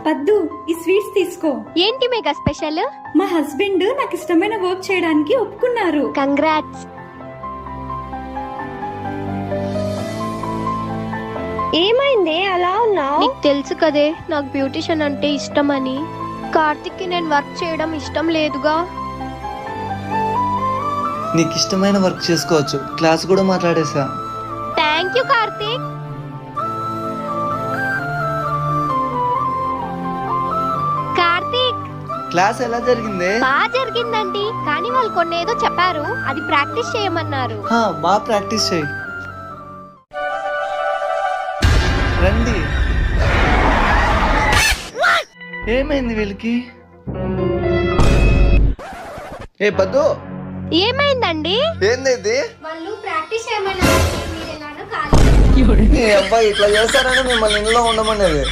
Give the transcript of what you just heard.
పద్దు, ఈ స్వీట్స్ తీసుకో. ఏంటి మెగా స్పెషల్? మా హస్బెండ్ నాకు ఇష్టమైన వర్క్ చేయడానికి ఒప్పుకున్నారు. కంగ్రాట్స్. ఏమైంది అలా ఉన్నావు? నీకు తెలుసు కదే నాకు బ్యూటిషియన్ అంటే ఇష్టమని. కార్తిక్ కి నేను వర్క్ చేయడం ఇష్టం లేదుగా. నీకు ఇష్టమైన వర్క్ చేసుకోవచ్చు. క్లాస్ కూడా మాట్లాడేసా. Thank you Karthik. Karthik, class ఎలా జరిగింది? బాగా జరిగిందండి. కానీ వాళ్ళు కొన్ని ఏదో చెప్పారు, అది ప్రాక్టీస్ చేయమన్నారు. బాగా ప్రాక్టీస్ చేయి. రండి. ఏమైంది వీళ్ళకి? ఏ పద్దు, ఏమైందండి? ఏంది ఇది? వాళ్ళు ప్రాక్టీస్ చేయమన్నారు. నీ అబ్బాయి ఇట్లా చేస్తారని మిమ్మల్ని ఇంట్లో ఉండమనేది.